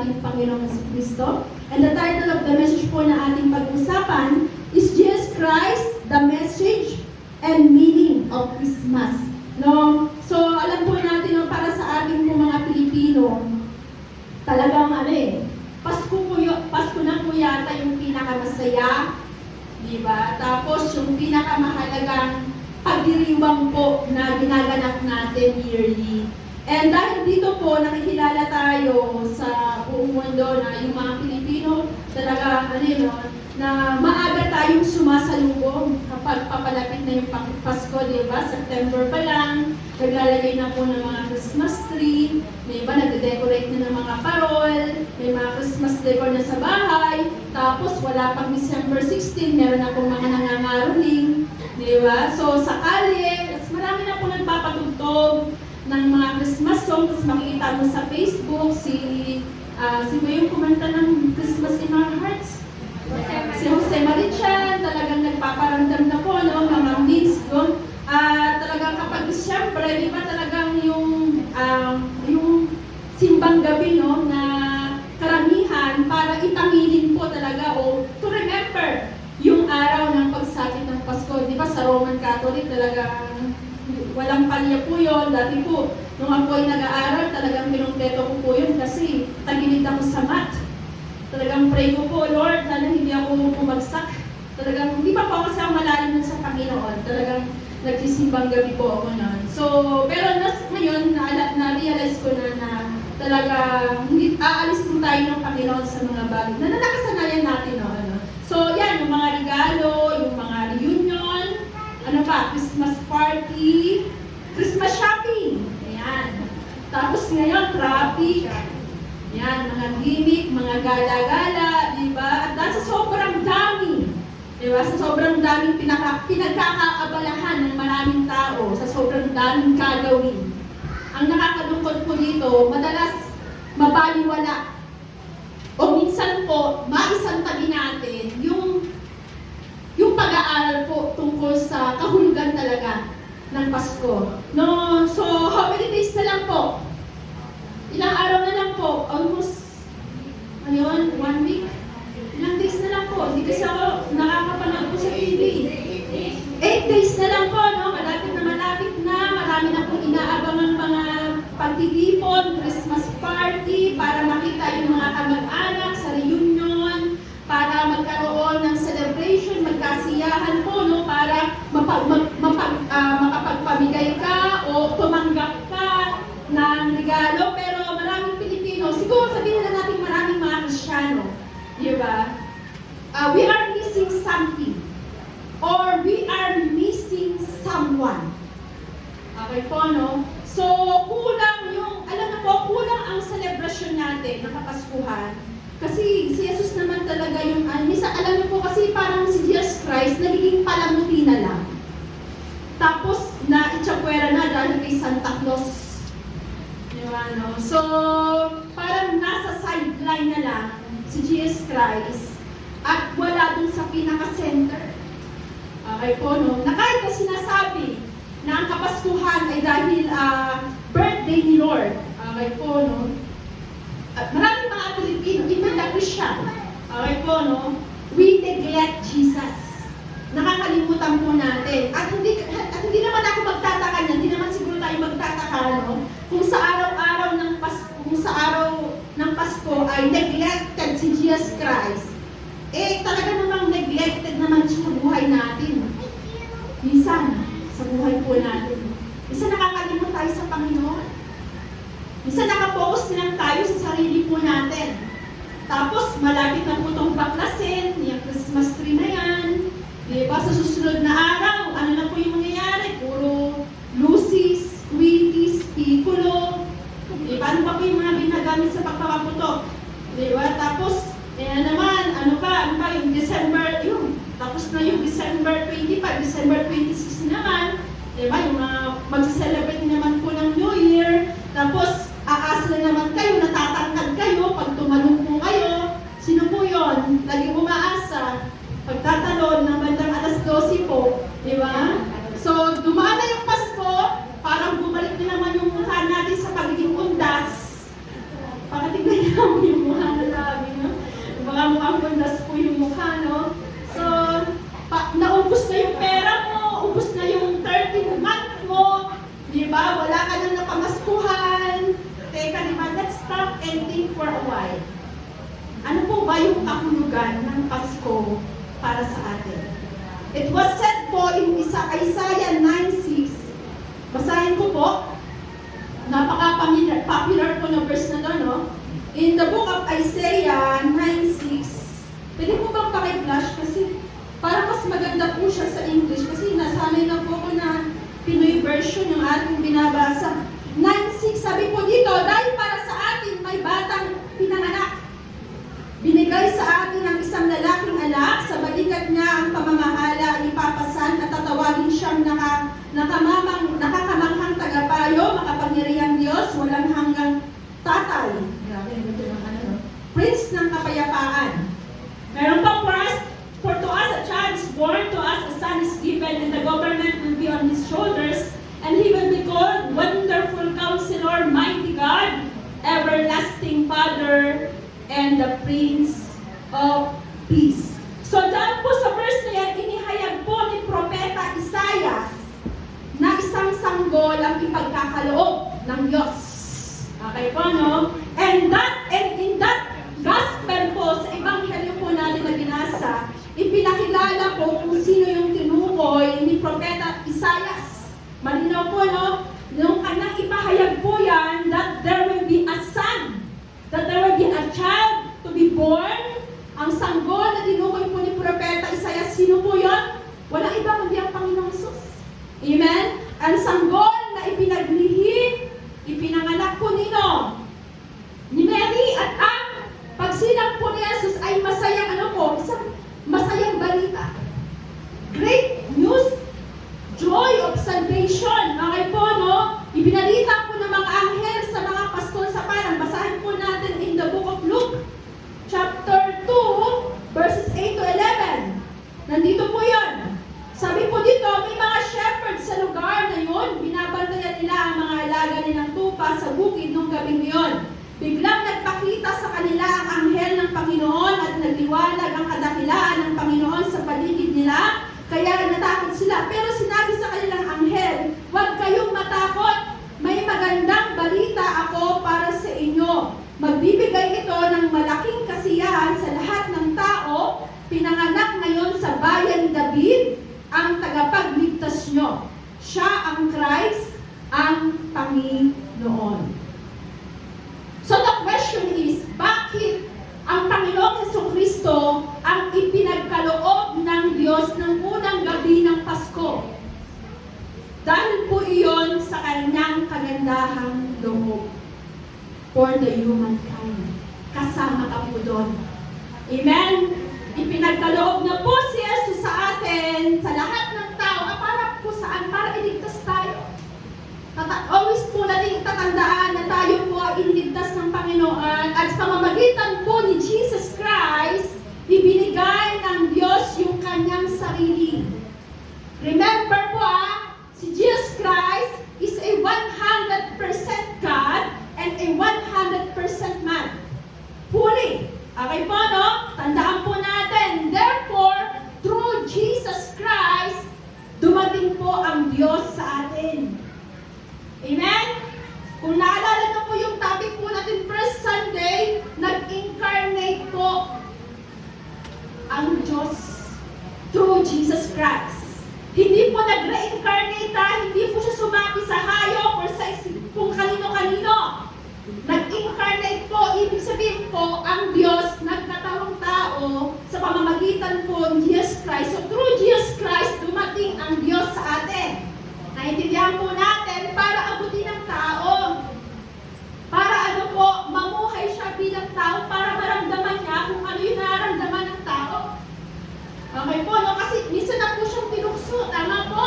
ating Panginoong Kristo. And the title of the message po na ating pag-usapan is Jesus Christ, the Message and Meaning of Christmas. No? So, alam po natin, no, para sa ating po mga Pilipino, talagang Pasko na po yata yung pinakamasaya, di ba? Tapos yung pinakamahalagang pagdiriwang po na ginaganap natin yearly. And dahil dito po, nakikilala tayo sa buong mundo na yung mga Pilipino talaga, na maaga tayong sumasalubong kapag papalapit na yung Pasko, di ba? September pa lang, naglalagay na po ng mga Christmas tree, di ba? Nagde-decorate na ng mga parol, may mga Christmas decor na sa bahay, tapos wala pang December 16, meron na pong mga nangangaroling, di ba? So sa kalye, marami na po nagpapatugtog ng mga Christmas song, tapos makikita mo sa Facebook, sino yung kumanta ng Christmas in Our Hearts? Si Jose Marichan, talagang nagpaparamdam na po, no, mga memes doon. Talagang kapag siyempre, di ba talagang yung simbang gabi, no, na karamihan para itangilin po talaga o to remember yung araw ng pagsakit ng Pasko. Di ba sa Roman Catholic talagang walang palya po yun. Dati po, nung ako ay nag-aaral, talagang pinumpleto ko po yun kasi tagilid ako sa math. Talagang pray ko po, Lord, sana hindi ako bumagsak. Talagang, hindi pa po ako kasi malalim na sa Panginoon. Talagang nagsisimbang gabi po ako nun. So, pero ngayon, na-realize ko na talaga, hindi aalis po tayo ng Panginoon sa mga bagay na nakasanayan natin. No? So, yan, yung mga regalo, yung mga reunion, Christmas party, Christmas shopping. Ayan. Tapos ngayon, traffic. Yan, mga gimmick, mga gala-gala, di ba? At sa sobrang dami, di ba? Sa sobrang daming pinagkakaabalahan ng maraming tao, sa sobrang daming gagawin. Ang nakakalungkot po dito, madalas mabaliwala. O minsan po, maisantabi natin yung pag-aaral po tungkol sa kahulugan talaga ng Pasko. No? So, how many days na lang po? Ilang araw na lang po, almost, 1 week. Ilang days na lang po, hindi kasi ako nakakapanood po sa TV. 8 days na lang po, no? Malapit na, marami na po inaabangan mga pagtitipon, Christmas party, para makita yung mga kamag-anak sa reunion, para magkaroon ng celebration, magkasiyahan po, no? Para makapagpamigay ka o tumanggap ka ng regalo, pero maraming Pilipino, siguro sabihin na natin maraming mga Kristyano, di ba? We are missing something or we are missing someone. Okay po, no? So, kulang kulang ang celebration natin ng Kapaskuhan. Kasi si Jesus naman talaga yung, minsan alam niyo po kasi parang si Jesus Christ nagiging palamuti na lang. Tapos, na-itsapwera na dahil kay Santa Claus. No? So, parang nasa sideline na lang si Jesus Christ at wala dun sa pinaka-center. Okay po, no? Na kahit na sinasabi na ang Kapaskuhan ay dahil birthday ni Lord. Okay po, no? At maraming mga Pilipino, even the Christian, okay po, no? We neglect Jesus. Nakakalimutan po natin. At hindi naman ako magtataka niyan, hindi naman siguro tayo magtataka, no? Kung sa araw ng Pasko ay neglected si Jesus Christ, talaga namang neglected naman siya sa buhay natin. Minsan, sa buhay po natin. Minsan nakakalimot tayo sa Panginoon. Minsan nakapokus lang tayo sa sarili po natin. Tapos, malapit na po itong baklasin, yung Christmas tree na yan. Diba? Sa susunod na araw, ano na po yung mangyayari? Puro lucis, squeakies, piccolo. Diba? Ano pa po yung mga ginagamit sa pagpapaputok? Diba? Tapos, ano pa, yung December, tapos na yung December 25, December 26 naman. Diba? Yung mga mag-celebrate naman po ng New Year. Tapos, aasa na naman kayo, natatangkad kayo, pag tumalong po kayo. Sino po yun? Laging umaasa. Pagtatalon ng bandang alas 12 po. Di ba? So, dumaan na yung Pasko, parang bumalik na naman yung mukha natin sa pagiging undas. Pakatignan Tingnan mo yung mukha na labi, no? Baka mukhang bundas po yung mukha, no? So, naubos na yung pera mo, ubos na yung 13th month mo, di ba? Wala ka nang napamaskuhan. Teka naman, let's stop and think for a while. Ano po ba yung kahulugan ng Pasko para sa atin? It was said po in Isaiah 9:6. Basahin ko po. Napaka-popular po na verse na to, no? In the book of Isaiah 9:6. Pwede po bang paki-flash? Kasi para mas maganda po siya sa English. Kasi nasanay na po ko na Pinoy version yung ating binabasa. 9:6, sabi po dito, dahil para sa atin may batang pinanganak. Binigay sa atin ang isang lalaking anak, sa balikat niya ang pamamahala ipapasan at tatawagin siyang nakakamanghang tagapayo, makapangyarihang Diyos, walang hanggang tatay. Grabe, ito ng ano, no? Prince ng kapayapaan. Meron pa for to us a child is born, to us a son is given, and the government will be on his shoulders, and he will be called Wonderful Counselor, Mighty God, Everlasting Father, and the Prince of Peace. So dahil po sa verse na yan, inihayag po ni Propeta Isaiah na isang sanggol ang ipagkakaloob ng Diyos. Okay po, no? And in that gospel po, sa ebanghelyo po natin na binasa, ipinakilala po kung sino yung tinukoy ni Propeta Isaiah. Malinaw po, no? Nung kanyang ipahayag po yan, that there will be a son, that there will be a child to be born. Ang sanggol na tinukoy po ni Propeta Isaiah, sino po yun? Walang iba kundi ang Panginoong Hesus. Amen? Ang sanggol na ipinaglihi, ipinanganak po nino, ni Mary, at ang pagsilang po ni Jesus ay masayang isang masayang balita. Great news, joy of salvation. Okay po, no? Ibinalita po ng mga anghel sa mga pastol sa parang. Basahin po natin in the book of Luke, chapter 2, verses 8 to 11. Nandito po yun. Sabi po dito, may mga shepherds sa lugar na yun. Binabantayan nila ang mga alaga nilang tupa sa bukid nung gabing yun. Biglang nagpakita sa kanila ang anghel ng Panginoon at nagliwanag ang kadakilaan ng Panginoon sa paligid nila. Kaya natakot sila. Pero sinabi sa kanilang anghel, huwag kayong matakot. May magandang balita ako para sa inyo. Magbibigay ito ng malaking kasiyahan sa lahat ng tao. Pinanganak ngayon sa bayan ni David ang tagapagligtas nyo. Siya ang Christ, ang Panginoon. So the question is, bakit ang Panginoong Jesucristo ang ipinagkaloob ng Diyos ng unang gabi ng Pasko? Dahil po iyon sa kanyang kagandahang loob for the humankind. Kasama ka po doon. Amen? Ipinagkaloob na po si Jesus sa atin, sa lahat ng tao. Para po saan? Para iligtas tayo. Always po natin tatandaan na tayo po ay iniligtas ng Panginoon at sa pamamagitan po ni Jesus Christ, ibinigay ng Diyos yung kanyang sarili. Remember po si Jesus Christ is a 100% God and a 100% man. Fully. Okay po, no? Tandaan po natin. Therefore, through Jesus Christ, dumating po ang Diyos sa atin. Amen? Kung naalala na po yung topic po natin first Sunday, nag-incarnate po ang Diyos through Jesus Christ. Hindi po nag-reincarnate, hindi po siya sumati sa hayop or sa kung kanino-kanino. Nag-incarnate po, ibig sabihin po, ang Diyos nagkatawang tao sa pamamagitan po ni Jesus Christ. So through Jesus Christ, dumating ang Diyos sa atin. Naintindihan po natin para abutin ng tao. Para mamuhay siya bilang tao, para maramdaman niya kung ano yung nararamdaman ng tao. Okay po, no? Kasi minsan na po siyang tinukso, tama po?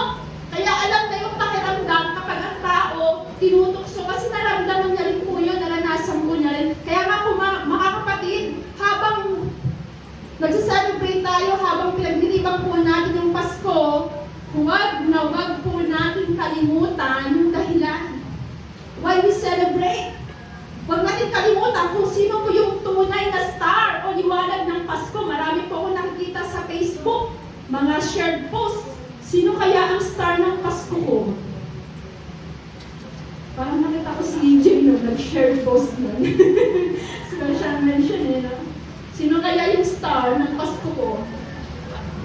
Kaya alam na yung pakiramdam kapag ang tao tinutukso, kasi naramdaman niya rin po yun, naranasan po niya rin. Kaya nga po mga kapatid, habang nag-celebrate tayo, habang pinagdiriwang po natin yung Pasko, huwag po natin kalimutan yung dahilan. Why we celebrate? Huwag natin kalimutan kung sino po yung mga shared post. Sino kaya ang star ng Pasko ko? Parang nakita ko si Jim no, nag-share post nun. Special mention no? Sino kaya yung star ng Pasko ko?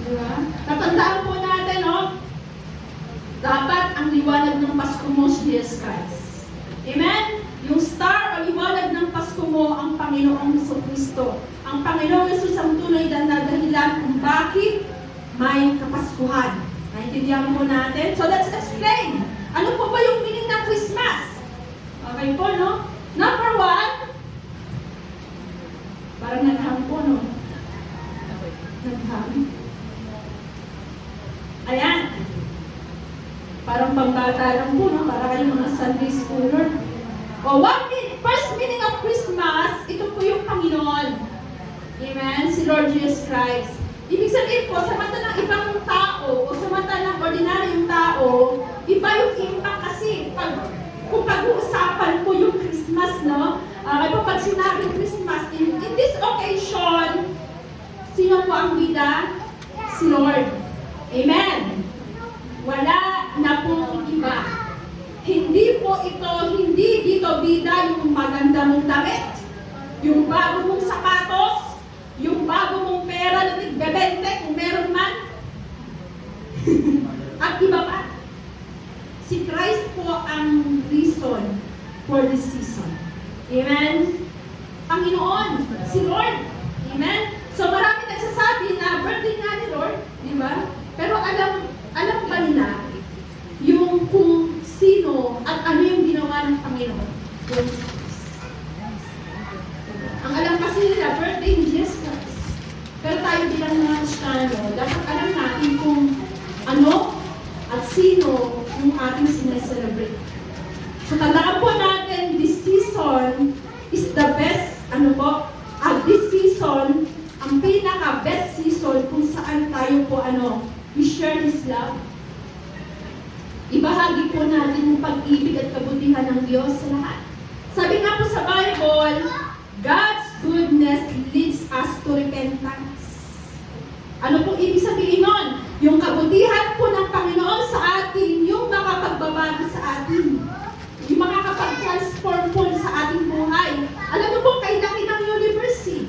Diba? Tatandaan po natin, no? Dapat ang liwanag ng Pasko mo si Jesus Christ. Amen? Yung star o liwanag ng Pasko mo ang Panginoong Jesucristo. Ang Panginoong Jesus ang tunay na dahilan kung bakit may Kapaskuhan. Naintindihan po natin? So let's explain. Ano po ba yung meaning ng Christmas? Okay po, no? Number one, parang naghang po, no? Naghang. Ayan. Parang pambata lang po, no? Para kayong mga Sunday schooler. O, first meaning of Christmas, ito po yung Panginoon. Amen? Si Lord Jesus Christ. Ibig sabihin po, sa mata ng ibang tao, o sa mata ng ordinaryong tao, iba yung impact kasi kung pag-uusapan po yung Christmas, no? Kaya po pag sinabing Christmas, in this occasion, sino po ang bida? Si Lord. Amen? Wala na pong iba. Hindi dito bida yung maganda mong damit, yung bago mong sapatos, yung bago mong pera na tigbebente kung meron man. At iba pa. Si Christ po ang reason for this season. Amen? Panginoon, si Lord. Amen? So marami nagsasabi na birthday nga ni Lord, di ba? Pero alam ba nila yung kung sino at ano yung ginawa ng Panginoon? Ang alam kasi nila, birthday ni Jesus Christ. Pero tayo bilang mga Kristiyano, dapat alam natin kung ano at sino yung ating sineselebrate. So tandaan po natin, this season is the best, this season, ang pinaka-best season kung saan tayo po, we share His love. Ibahagi po natin yung pag-ibig at kabutihan ng Diyos sa lahat. Sabi nga po sa Bible, God's goodness leads us to repentance. Ano po ibig sabihin nun? Yung kabutihan po ng Panginoon sa atin, yung makapagbabago sa atin. Yung makakapag-transform po sa ating buhay. Alam mo po, kay laki ng universe eh.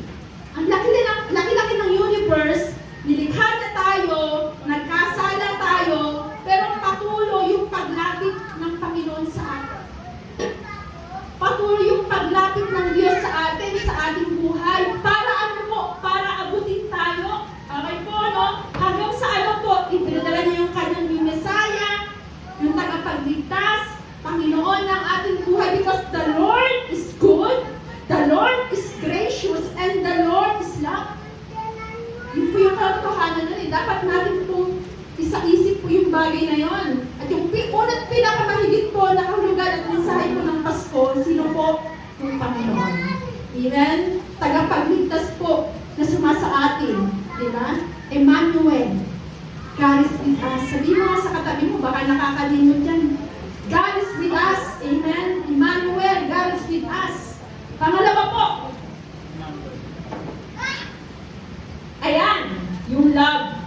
Ang laki-laki ng universe, nilikha na tayo, nagkasala tayo, pero patuloy yung paglapit ng Panginoon sa atin. Patuloy yung paglapit ng Diyos sa atin, sa ating buhay. Para para abutin tayo. Okay po, no? Hanggang sa po, ipinadala niya yung kanyang Mesaya, yung tagapagligtas, Panginoon ng ating buhay, because the Lord is good, the Lord is gracious, and the Lord is love. Yun po yung katotohanan nun eh. Dapat natin pong isa-isip po yung bagay na yon. At yung unat pinakamahigit po na kahulugan at mensahe po ng Pasko, sino po? Yung Panginoon. Amen? Tagapagligtas po na sumasa atin. Diba? Emmanuel. God is with us. Sabi mo nga sa katabi mo, baka nakakalimot yan. God is with us. Amen? Emmanuel, God is with us. Pangalawa po. Ayan, yung love.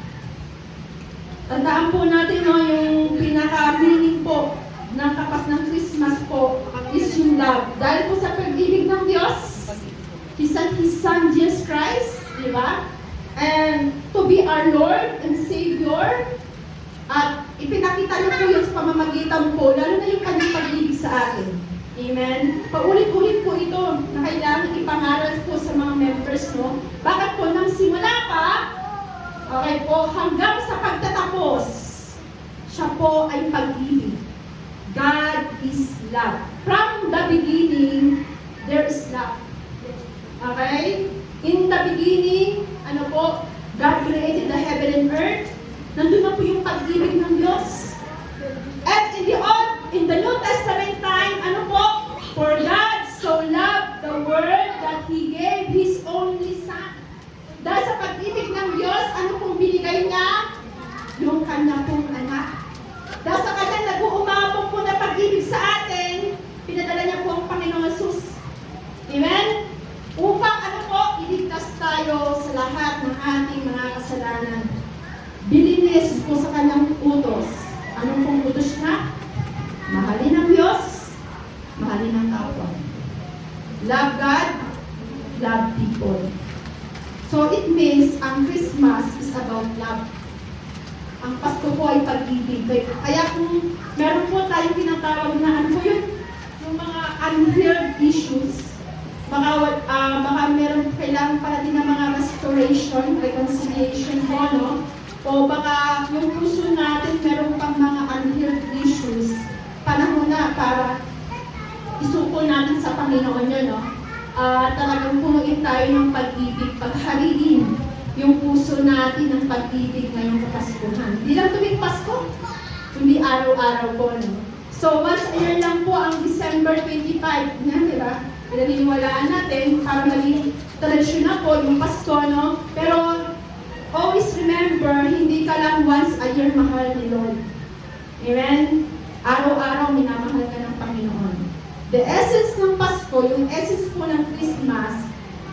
Tandaan po natin, no, yung pinaka-meaning po ng kapas ng Christmas po is yung love. Dahil po sa pag-ibig ng Diyos, He sent His Son, Jesus Christ, di ba? And to be our Lord and Savior. At ipinakita niyo po yun sa pamamagitan po, lalo na yung kanyang pag-ibig sa atin. Amen? Paulit-ulit po ito na kailangan ipangaral po sa mga members, no? Bakit po nang simula pa, okay po, hanggang sa pagtatapos, siya po ay pag-ibig. God is love. From the beginning, there is love. Okay? In the beginning, God created the heaven and earth. Nandun na po yung pag-ibig ng Diyos. And in the New Testament time, for God so loved the world that He gave His only Son. Dahil sa pag-ibig ng Diyos, pong binigay niya? Yung kanya pong anak. Dahil sa kanya nag-uumapong po na pag-ibig sa atin, pinadala niya po ang Panginoong Jesus. Amen? Upang iligtas tayo sa lahat ng ating mga kasalanan. po sa kanyang utos. Anong pong utos niya? Mahalin ang Diyos, mahalin ang kapwa. Love God, love people. So it means ang Christmas is about love. Ang Pasko po ay pag-ibig. Kaya kung meron po tayong tinatawag na ano po yun, yung mga unheard issues, baka meron kailangan pala din ng mga restoration, reconciliation po, no? O baka yung puso natin meron pang mga unheard issues, panahon na para isuko natin sa Panginoon yun, no? Talagang punuin tayo ng pag-ibig, paghariin yung puso natin ng pag-ibig ngayong Kapaskuhan. Hindi lang tuwing Pasko, kundi araw-araw po, no? So, once a year lang po ang December 25, yan, di ba? Pinaniniwalaan natin para maging tradisyon na po yung Pasko, no? Pero, always remember, hindi ka lang once a year mahal ni Lord. Amen? Araw-araw minamahal ka ng Panginoon. The essence ng Pasko, yung essence po ng Christmas,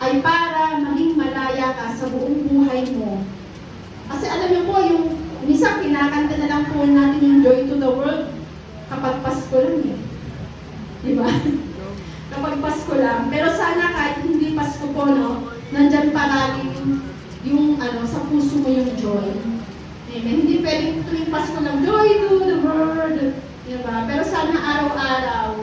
ay para maging malaya ka sa buong buhay mo. Kasi alam niyo po, yung minsan kinakanta na lang po natin yung Joy to the World kapag Pasko lang eh. Di ba? Kapag Pasko lang. Pero sana kahit hindi Pasko po, no, nandyan palagi yung sa puso mo yung joy. Amen. Hindi pwedeng tuwing Pasko lang, Joy to the World. Di ba? Pero sana araw-araw,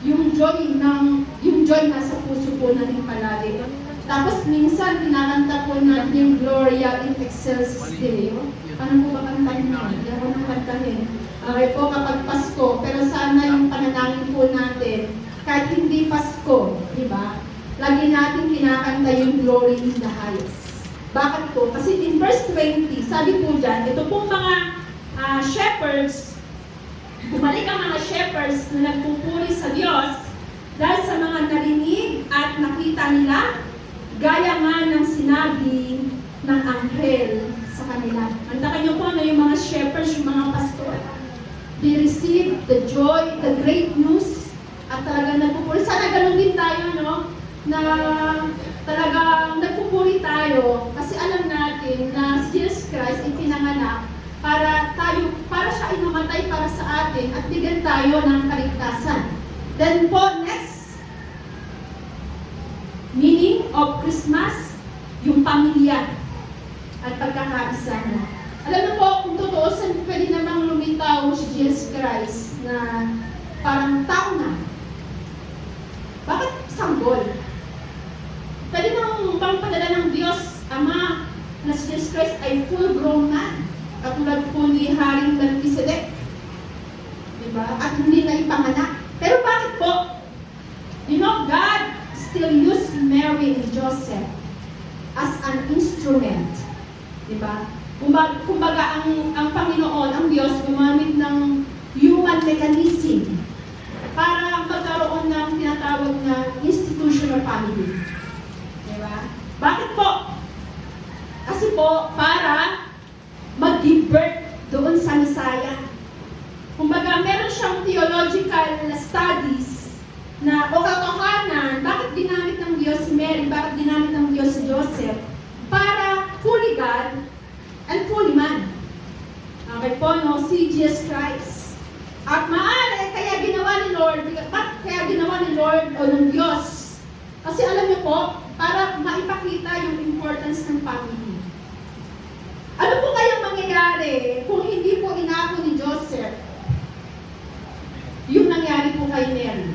yung joy nasa puso po natin palagi. Tapos minsan, kinakanta po natin yung Gloria in Excelsis Deo. Paano po ba kantahin yun? Hindi ako nang kantahin. Okay po kapag Pasko, pero sana yung pananangin po natin, kahit hindi Pasko, di ba? Lagi natin kinakanta yung Glory in the highest. Bakit po? Kasi in verse 20, sabi po dyan, ito pong mga shepherds, bumalik ang mga shepherds na nagpupuri sa Diyos dahil sa mga narinig at nakita nila, gaya nga ng sinabi ng anghel sa kanila. Andakan niyo po na yung mga shepherds, yung mga pastor. They received the joy, the great news, at talagang nagpupuri. Sana ganun din tayo, no? Na talagang nagpupuri tayo kasi alam natin na si Jesus Christ ay pinanganak para siya ay namatay para sa atin at bigyan tayo ng kaligtasan. Then po, next, meaning of Christmas, yung pamilya at pagkakaisa mo. Alam mo po, kung totoo, pwede namang lumitaw si Jesus Christ na parang tao na. Bakit sanggol? Pwede namang pangpadala ng Diyos, Ama, na si Jesus Christ ay full-grown man. Katulad po ni Haring Melchizedek. Diba? At hindi na ipanganak. Pero bakit po? You know, God still used Mary and Joseph as an instrument. Diba? Kumbaga ang Panginoon, ang Diyos, gumamit ng human mechanism para magkaroon ng tinatawag na institutional family. Diba? Bakit po? Kasi po, para mag-give birth doon sa Messiah. Kumbaga, meron siyang theological studies na o katotohanan, bakit ginamit ng Diyos si Mary, bakit ginamit ng Diyos si Joseph, para fully God and fully man. Okay po, no? Si Jesus Christ. At maaari, kaya ginawa ni Lord o ng Diyos. Kasi alam niyo po, para maipakita yung importance ng family. Ano po kayang mangyayari kung hindi po inako ni Joseph yung nangyari po kay Mary?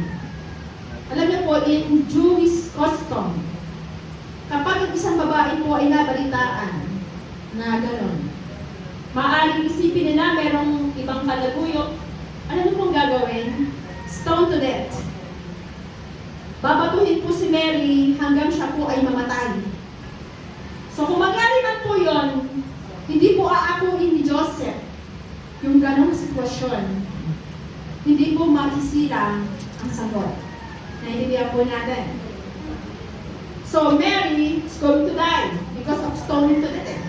Alam niyo po, in Jewish custom, kapag isang babae po ay nabalitaan na gano'n, maaaring isipin nila merong ibang kalaguyok, ano niyo pong gagawin? Stone to death. Babatuhin po si Mary hanggang siya po ay mamatay. So kung mangyari man po yon, hindi po aakuin ni Joseph yung ganong sitwasyon. Hindi po makisira ang sagot. Naiintindihan po natin. So Mary is going to die because of stoning to death.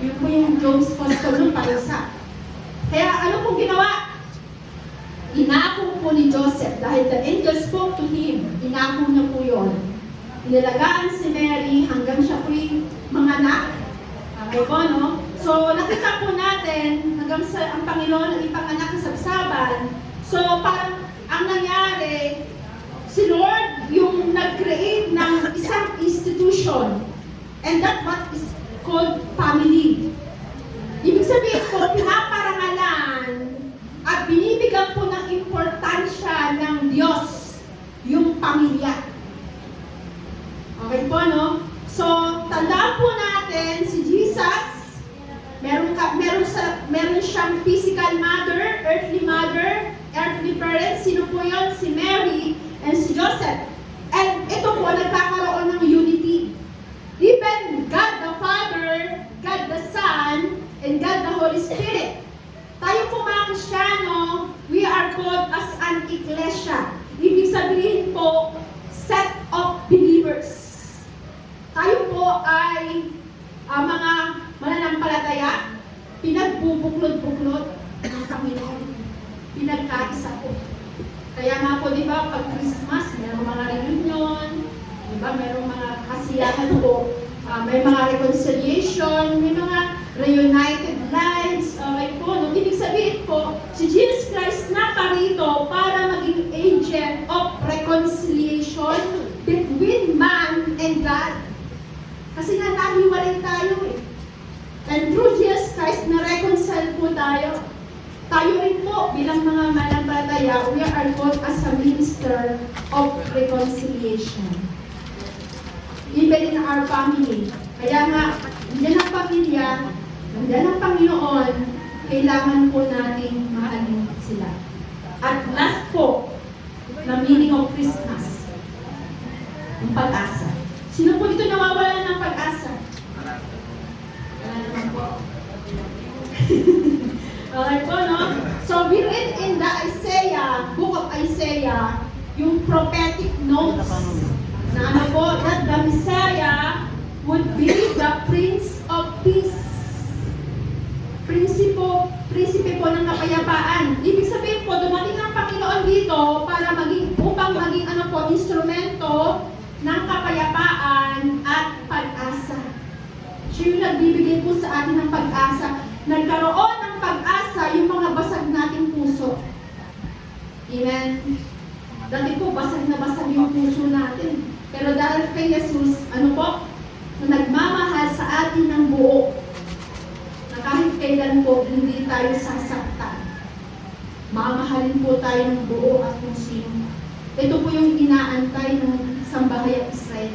Yun po yung Jones Foster nun parusa. Kaya ano pong ginawa? Inako po ni Joseph dahil the angel spoke to him. Inako niya po yun. Inilagaan si Mary hanggang siya po'y manganak. Okay po, no? So, nakita po natin hanggang sa ang Panginoon ang ipanganak sa sabsaban. So, parang ang nangyari, si Lord yung nag-create ng isang institution. And that what is called family. Ibig sabihin po, pinaparangalan at binibigyan po ng importansya ng Diyos yung pamilya. Okay po, no? So, tandaan po natin si Jesus, meron siyang physical mother, earthly parents. Sino po yun? Si Mary and si Joseph. And ito po, nagkakaroon ng unity. Even God the Father, God the Son, and God the Holy Spirit. Tayo po mga Kristiyano, we are called as an ecclesia. Ibig sabihin po, set of believers. Tayo po ay mga mananampalataya, pinagbubuklod-buklod ng Panginoon. Pinagkaisa po. Kaya nga po, di ba, pag Christmas, mayroong mga reunion, di ba, mayroong mga kasiyahan po, may mga reconciliation, may mga reunited lives, okay po. No? Ibig sabihin po, si Jesus Christ na parito para maging agent of reconciliation between man and God. Kasi nga nahiwalay tayo eh. And through Jesus Christ, na-reconcile po tayo. Tayo rin po, bilang mga mananampalataya, we are called as a minister of reconciliation. Even in our family. Kaya nga, nandiyan ang pamilya, nandiyan ang Panginoon, kailangan po nating mahalin sila. At last po, na meaning of Christmas, ang pag-asa. Sino po dito nawawalan ng pag-asa? Wala naman po. Okay po, no? So, we read in the book of Isaiah, yung prophetic notes na ano po, that the Messiah would be the Prince of Peace. Prinsipe po ng kapayapaan. Ibig sabihin po, dumating ang Panginoon dito para upang maging instrumento ng kapayapaan at pag-asa. Siya yung nagbibigay po sa atin ng pag-asa. Nagkaroon ng pag-asa yung mga basag nating puso. Amen? Dati po, basag na basag yung puso natin. Pero dahil kay Jesus, ano po? Na nagmamahal sa atin ng buo. Na kahit kailan po, hindi tayo sasaktan. Mamahalin po tayo ng buo at kung sino. Ito po yung inaantay ng sambahay ng Israel.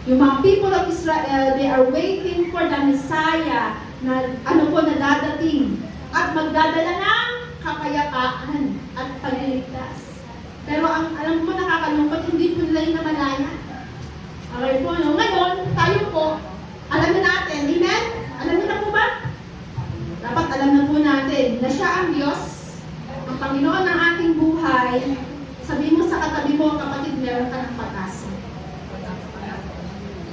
Yung mga people of Israel, they are waiting for the Messiah na na dadating at magdadala ng kapayapaan at pagliligtas. Pero alam mo, nakakalungkot, hindi po nila yung namalaya. Okay po, no? Ngayon, tayo po, alam na natin, amen? Alam na po ba? Dapat alam na po natin na siya ang Diyos, ang Panginoon ng ating buhay. Sabihin mo sa katabi mo, kapatid, meron ka ng pag-asa.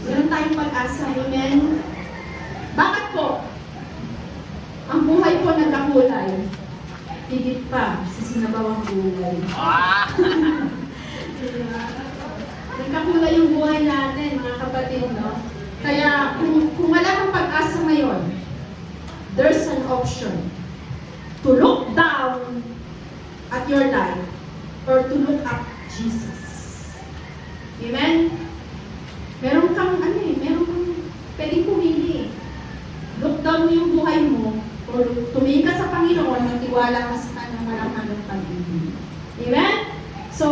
Meron tayong pag-asa, amen? Bakit po? Ang buhay po nagkakulay. Higit pa sa sinabawang gulay. Nagkakulay yung buhay natin, mga kapatid, no? Kaya, kung wala kang pag-asa ngayon, there's an option to look down at your life or to look up Jesus. Amen? Meron kang, pwedeng pumili. Look down mo yung buhay mo, o tumingin ka sa Panginoon, magtiwala ka sa Kanyang walang hanggang pag-ibig. Amen? So,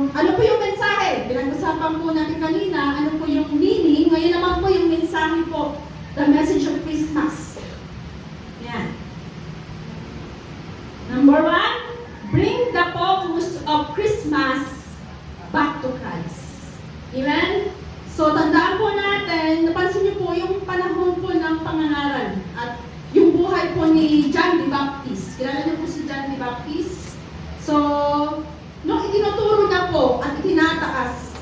ano po yung mensahe? Pinag-usapan po natin kanina, ano po yung meaning? Ngayon naman po yung mensahe po, the message of Christmas. Yan. Number 1, bring the focus of Christmas back to Christ. Amen? So, tandaan po natin, napansin niyo po yung panahon po ng pangangaral at yung buhay po ni John the Baptist. Kilala niyo po si John the Baptist? So, nung itinuturo niya po at itinataas,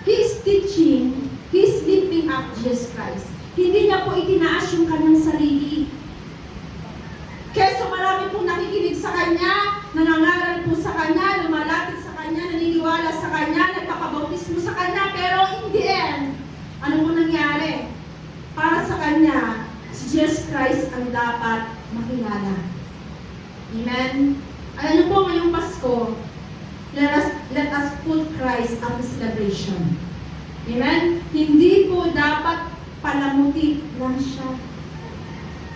he is teaching, he is lifting up Jesus Christ. Hindi niya po itinaas yung kanyang sarili. Kaya so marami pong nakikinig sa kanya, nangangaral po sa kanya, lumalapit sa kanya, naniniwala sa kanya, nagpapabautismo sa kanya, pero in the end, ano po nangyari? Para sa kanya, si Christ ang dapat makilala. Amen? Alam niyo po, ngayong Pasko, let us put Christ at the celebration. Amen? Hindi po dapat palamuti lang siya.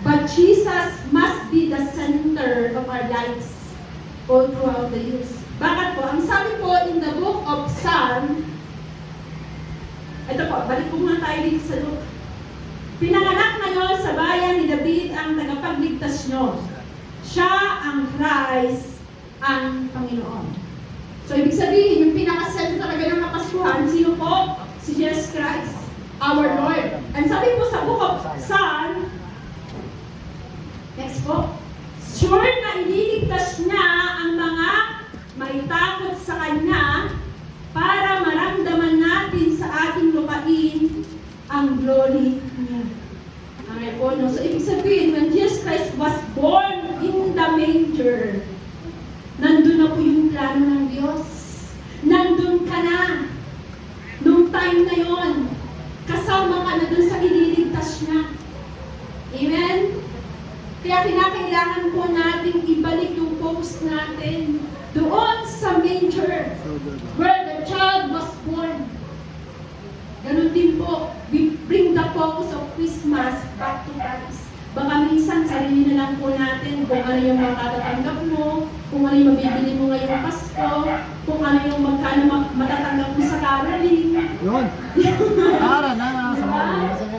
But Jesus must be the center of our lives all throughout the years. Bakit po? Ang sabi po in the book of Psalm, ito po, balik po muna tayo dito sa Luke. Pinanganak ngayon sa bayan ni David ang tagapagligtas nyo. Siya ang Christ, ang Panginoon. So, ibig sabihin, yung pinakasentro talaga ng Kapaskuhan, sino po? Si Jesus Christ, our Lord. And sabi po sa book of Psalm, next po, sure na ililigtas niya ang mga may takot sa Kanya para maramdaman natin sa ating lupain ang glory niya. Okay po, no? So, ibig sabihin, when Jesus Christ was born in the manger, nandun na po yung plano ng Diyos. Nandun ka na. Nung time na yon, kasama ka na dun sa ililigtas niya. Amen? Kaya kinakailangan po natin ibalik yung focus natin doon sa manger where the child was born. Ganun din po, we bring the focus of Christmas back to Christ. Baka minsan sarili na lang po natin kung ano yung makatatanggap mo, kung ano yung mabibili mo ngayong Pasko, kung ano yung magkano matatanggap mo sa caroling. Yun. Para na.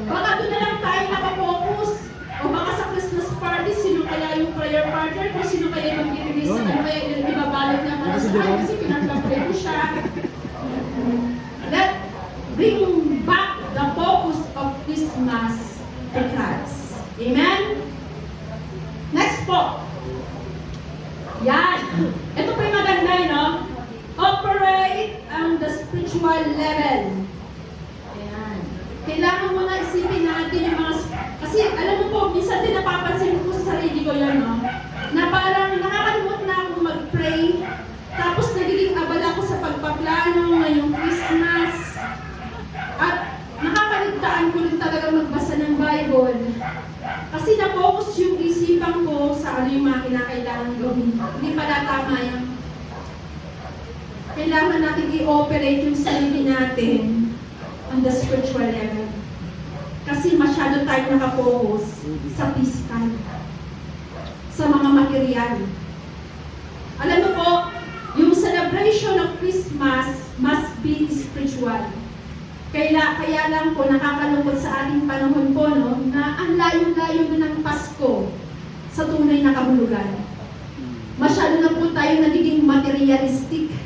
Baka doon na lang tayo nakapokus. O baka sa Christmas party, sino kaya yung prayer partner, kung sino kaya yung magbibigay sa ano kaya yung ibabalot niya para sa akin kasi pinagpapray ko siya. Let bring back the focus of Christmas to Christ. Amen? Next po. Yan. Ito po yung maganda, no? Operate on the spiritual level. Ayan. Kailangan mo na isipin natin yung mga... Kasi alam mo po, minsan din napapansin ko sa sarili ko yan, no? Na parang nakakalimot na akong mag-pray, tapos nagiging abala ko sa pagpaplano ngayong Christmas. At nakakaligtaan ko rin talaga magbasa ng Bible. Kasi na-focus yung isipan ko sa ano yung mga kinakailangan gawin. Hindi pala tama yan. Kailangan natin i-operate yung sarili natin on the spiritual level. Kasi masyado tayo nakapokus sa physical, sa mga material. Alam mo po, yung celebration of Christmas must be spiritual. Kaya lang po nakakalungkot sa ating panahon po, no, na ang layo-layo na ng Pasko sa tunay na kahulugan. Masyado na po tayo nagiging materialistic.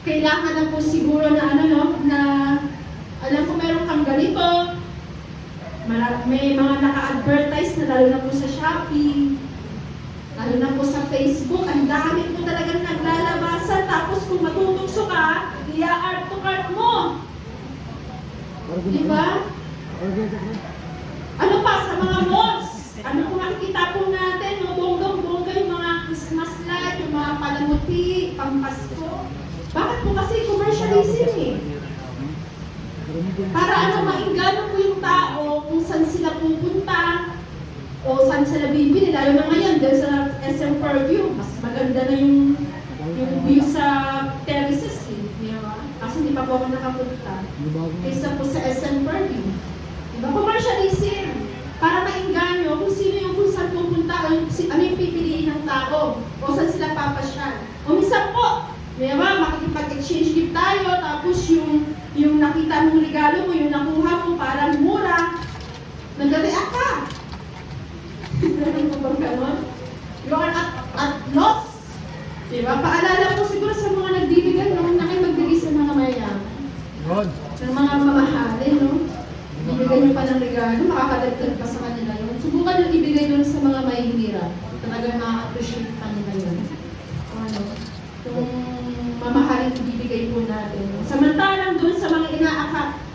Kailangan na po siguro na na alam ko meron kang ganito, may mga naka-advertise na lalo na po sa Shopee, lalo na po sa Facebook, ang dami po talagang naglalabasan, tapos kung matutugso ka, i-art to cart mo. Diba? Ano pa sa mga malls? Ano po nakikita po natin, no? Bonggang-bongga yung mga Christmas light, yung mga palamuti, pampasko. Bakit po kasi commercialism eh? Para mainggan po yung tao kung saan sila pupunta o saan sila bibili. Lalo na ngayon, dahil sa SM Purview, mas maganda na yung view sa terraces eh. Diba? Kasi hindi pa po ako nakapunta. Kaysa po sa SM Purview. Diba? Commercialism. Para maingganyo kung sino yung kung saan pupunta o ano yung pipiliin ng tao o saan sila papasyal. O minsan po, diba? Makikipag-exchange gift tayo, tapos yung nakita mong regalo mo, yung nakuha mo parang mura, nag-react ka. You are at loss. Diba? Paalala po siguro sa mga nagbibigay, no? Na kayo magbigay sa mga mayayaman. Ng mga mamahalin, no? Ibigay nyo pa ng regalo, makakadagdag pa sa kanila yun. Subukan nyo ibigay doon sa mga mahihirap. Talagang ma-appreciate pa nila yun. Ano? Yung mamahalin ibibigay po natin. Samantalang doon sa mga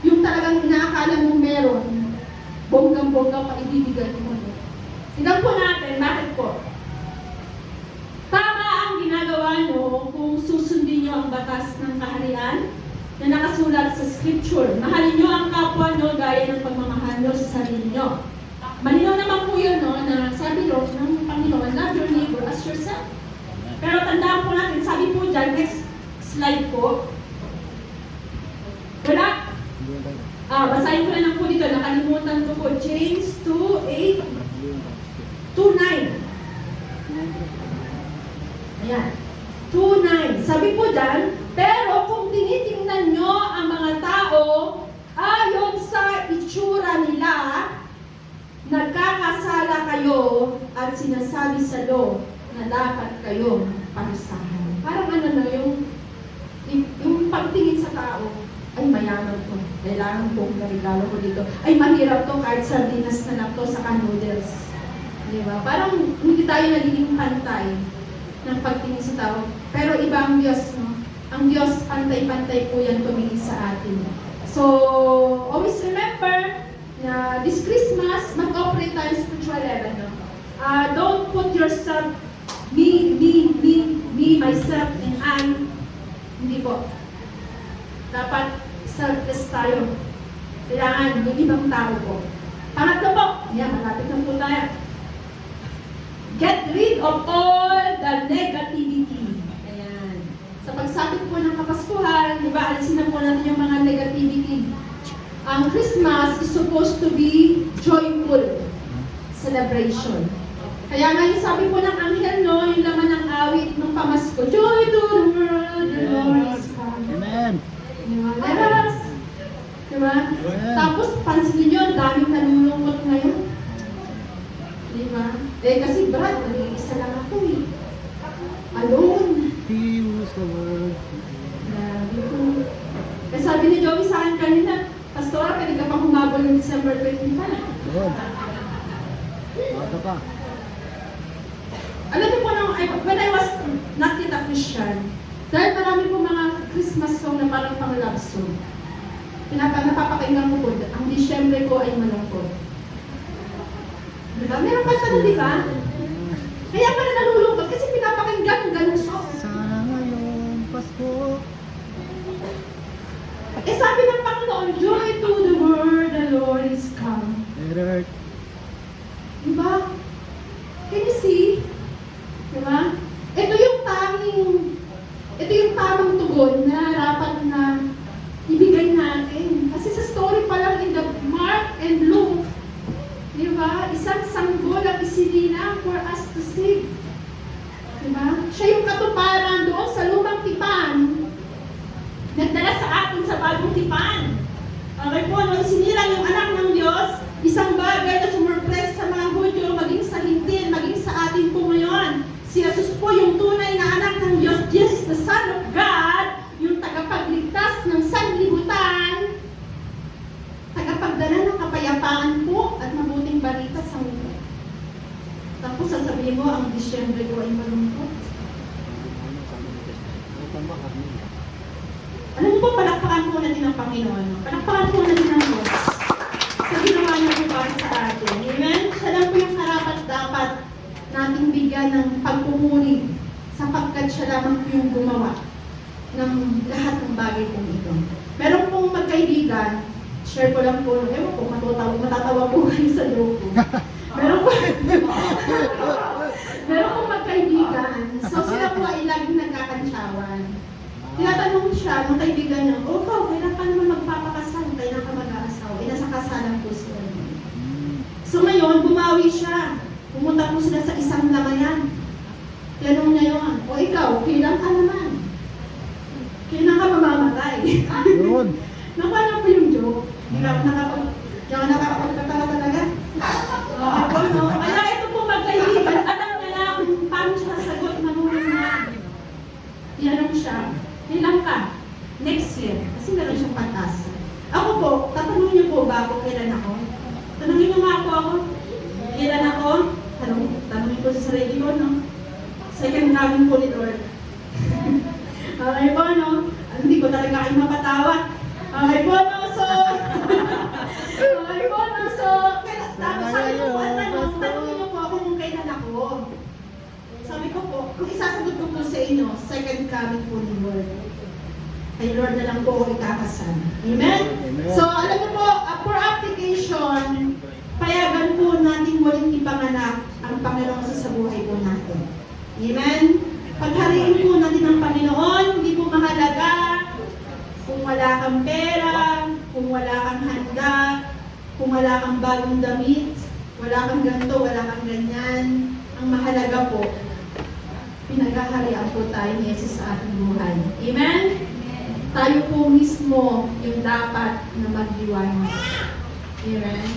yung talagang inaakala mong meron, bonggang-bongga pa ibibigay mo. Tignan po natin, bakit po? Tama ang ginagawa nyo kung susundin nyo ang batas ng kaharian na nakasulat sa Scripture. Mahalin nyo ang kapwa nyo gaya ng pagmamahal nyo sa sarili nyo. Malinaw naman po yun, Panginoon, love your neighbor as yourself. Pero tandaan po natin, sabi po dyan, next slide po. Wala? Basahin ko na lang po dito, nakalimutan ko po. James 2:8, 2:9. Ayan. 2:9. Sabi po dyan, pero kung tinitingnan nyo ang mga tao, ayon sa itsura nila, nagkakasala kayo at sinasabi sa law na dapat kayong parusahan. Parang ano na yung pagtingin sa tao, ay mayaman to, kailangan pong regalo ko dito. Ay mahirap to, kahit sardinas na lang to sa noodles. Diba? Parang hindi tayo nagiging pantay ng pagtingin sa tao. Pero iba ang Diyos, no? Ang Diyos, pantay-pantay po yan tumingin sa atin. So, always remember na this Christmas, mag-operate tayo spiritual level, no? Don't put yourself, me, myself, and I. Hindi po. Dapat selfless tayo. Kailangan yung ibang tao po. Pangatlo po, yan, malapit na po tayo. Get rid of all the negativity. Ayan. Sa pagsapit po ng Kapaskuhan, di ba, alisin na po natin yung mga negativity. Ang Christmas is supposed to be joyful celebration. Kaya nga yung sabi po ng anghel, no, yung laman ng awit ng pamasko, joy to the world, the Lord is come. Amen. Diba? Yes. Diba? Tapos, pansinin nyo, ang daming nalulungkot ngayon. Diba? Kasi Brad, nag-iisa lang ako eh. Alone. He was the word. Grabe po. Kasi sabi ni Joey sa akin kanina, Pastora, pwede ka pang humabol ng December 25. Good. Bata pa. Alam niyo po, when I was not yet a Christian, dahil marami po mga Christmas song na parang pang love song, napapakinggan ko po, ang Disyembre ko ay malungkot. Diba? Meron pa siya, di ba? Kaya pala nalulungkot kasi pinapakinggan ng ganun song. Sana ngayong Pasko. Eh sabi ng Panginoon, joy to the world, the Lord is come. Better. Diba? Can you see? Diba? Ito yung tamang tugon na dapat na ibigay natin. Kasi sa story pa lang in the Mark and Luke, diba? Isang sanggol ang isinila for us to save. Diba? Siya yung katuparan doon sa lumang tipan. Nagdala sa atin sa bagong tipan. Okay po, nung isinira yung anak ng Diyos, isang bagay na sumurpresa sa mga Hudyo, maging sa hindi, maging sa atin po ngayon. Si Jesus po yung tunay na anak ng Diyos. Jesus is the Son of God, yung tagapagligtas ng sanlibutan, tagapagdala ng kapayapaan po at mabuting balita sa mundo. Tapos sasabihin mo, ang Disyembre ko ay malungkot. Alam mo po, palakpakan po natin ang Panginoon. Palakpakan po natin ang Diyos sa ginawa niya po para sa atin. Amen? Siya lang po yung karapat-dapat nating bigyan ng pagpumuli sapagkat siya lamang po yung gumawa ng lahat ng bagay pong ito. Meron pong magkaibigan, share ko lang po, ewan po, matatawa po kayo sa loob ko. Meron pong magkaibigan, so sila po ay laging nagkakantsawan. Tinatanong siya ng kaibigan niya, oh, kailan ka naman magpapakasal? Kailan ka mag-aasawa? Nasa kasalan po sila. So ngayon, bumawi siya. Pumunta po sila sa isang lamayan. Tanong niya yun, o ikaw, kailan ka naman? Kailan ka mamamatay? Yun. Nakala po yung joke. Hindi ako nakakapagkatawa talaga. Okay po, no? Kaya ito po magkaibigan, alam niya na kung paano siya sagot na muna na. Tinanong siya, kailan ka? Next year. Kasi meron siyang pag-asa. Ako po, tatanungin niyo po ba ako kailan ako? Tanungin niyo nga ako. Kailan ako? Tanungin ko sa sarili ko, no? Second coming po ni Lord. Okay po, no? Hindi ko talaga kayo mapatawa. Okay po, no? So, okay po, no? So, tapos sabi ko po, tanungin niyo po ako kung kailan ako. Sabi ko po, kung isasagot ko po sa inyo, second coming po ni Lord. Kay Lord na lang po ako ikakasal. Amen? So, alam niyo po, for application, payagan po natin muling ipanganak ang Panginoon sa buhay po natin. Amen? Paghariin po natin ang Panginoon, hindi po mahalaga kung wala kang pera, kung wala kang handa, kung wala kang bagong damit, wala kang ganito, wala kang ganyan. Ang mahalaga po, pinaghaharian po tayo ni Jesus sa ating buhay. Amen? Tayo po mismo yung dapat na magliwanag. Amen?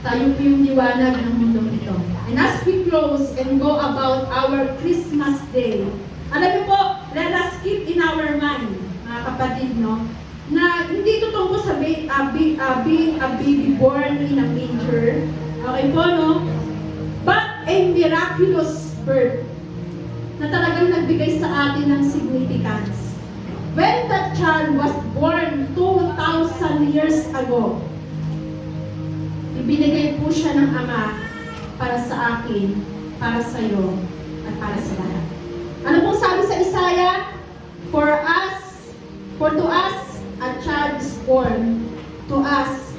Tayo po yung liwanag ng mundong ito. And as we close and go about our Christmas Day, alam niyo po, let us keep in our mind, mga kapatid, no, na hindi ito tungkol sa being a baby born in a manger. Okay po, no? But a miraculous birth na talagang nagbigay sa atin ng significance. When that child was born 2,000 years ago, ibinigay po siya ng Ama para sa akin, para sa iyo, at para sa lahat. Ano pong sabi sa Isaiah? For to us, a child is born, to us,